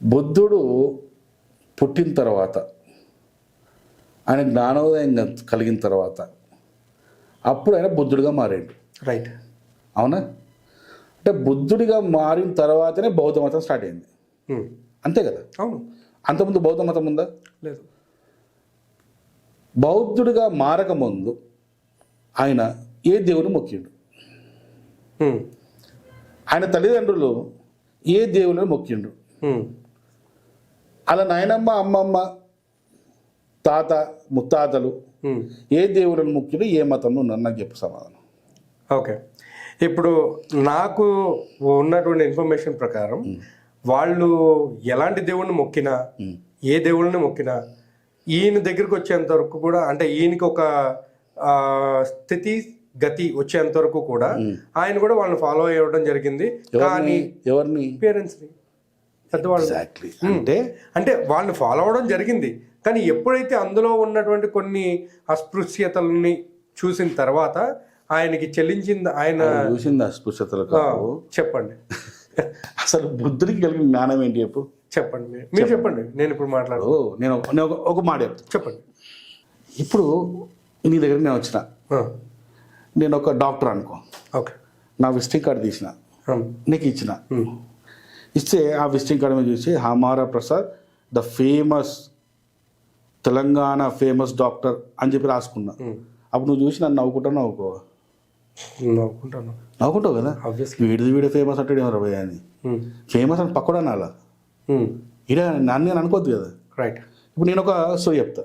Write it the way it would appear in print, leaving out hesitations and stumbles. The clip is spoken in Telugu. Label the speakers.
Speaker 1: బుద్ధుడు పుట్టిన తర్వాత ఆయన జ్ఞానోదయం కలిగిన తర్వాత అప్పుడు ఆయన బుద్ధుడిగా మారాడు.
Speaker 2: రైట్.
Speaker 1: అవునా? అంటే బుద్ధుడిగా మారిన తర్వాతనే బౌద్ధ మతం స్టార్ట్ అయింది. అంతే కదా?
Speaker 2: అవును.
Speaker 1: అంతకుముందు బౌద్ధ మతం ఉందా?
Speaker 2: లేదు.
Speaker 1: బౌద్ధుడిగా మారకముందు ఆయన ఏ దేవుని మొక్కిండు? ఆయన తల్లిదండ్రులు ఏ దేవుని మొక్కిండు? అలా నాయనమ్మ, అమ్మమ్మ, తాత, ముత్తాతలు ఏ దేవులను మొక్కిండు? ఏ మతంలో ఉన్నారు? నాకు చెప్పు సమాధానం.
Speaker 2: ఓకే. ఇప్పుడు నాకు ఉన్నటువంటి ఇన్ఫర్మేషన్ ప్రకారం వాళ్ళు ఎలాంటి దేవుణ్ణి మొక్కినా, ఏ దేవుళ్ళని మొక్కినా, ఈయన దగ్గరికి వచ్చేంత వరకు కూడా, అంటే ఈయనకి ఒక స్థితి గతి వచ్చేంత వరకు కూడా ఆయన కూడా వాళ్ళని ఫాలో అవ్వడం జరిగింది. కానీ
Speaker 1: ఎవరిని?
Speaker 2: పేరెంట్స్ని, పెద్దవాళ్ళు. అంటే వాళ్ళని ఫాలో అవ్వడం జరిగింది. కానీ ఎప్పుడైతే అందులో ఉన్నటువంటి కొన్ని అస్పృశ్యతల్ని చూసిన తర్వాత ఆయనకి చెల్లించింది, ఆయన
Speaker 1: చూసింది అస్పృశ్యతలు.
Speaker 2: చెప్పండి.
Speaker 1: అసలు బుద్ధుడికి కలిగిన జ్ఞానం ఏంటి చెప్పు?
Speaker 2: చెప్పండి, మీరు చెప్పండి. నేను ఇప్పుడు మాట్లాడు.
Speaker 1: నేను ఒక మాట చెప్తాను.
Speaker 2: చెప్పండి.
Speaker 1: ఇప్పుడు నీ దగ్గర నేను వచ్చిన, నేను ఒక డాక్టర్ అనుకో.
Speaker 2: ఓకే.
Speaker 1: నా విజిటింగ్ కార్డు తీసిన, నీకు ఇచ్చిన. ఇస్తే ఆ విజిటింగ్ కార్డు మీద చూసి హమారా Prasad the famous Telangana famous doctor అని చెప్పి రాసుకున్నా. అప్పుడు నువ్వు చూసి నన్ను నవ్వుకుంటావు కదా. వీడియో ఫేమస్ అంటే ఎవరు అని ఫేమస్ అని పక్కడా అలా ఈడ నన్ను నేను అనుకోవద్దు కదా.
Speaker 2: రైట్.
Speaker 1: ఇప్పుడు నేను ఒక స్టోరీ చెప్తా.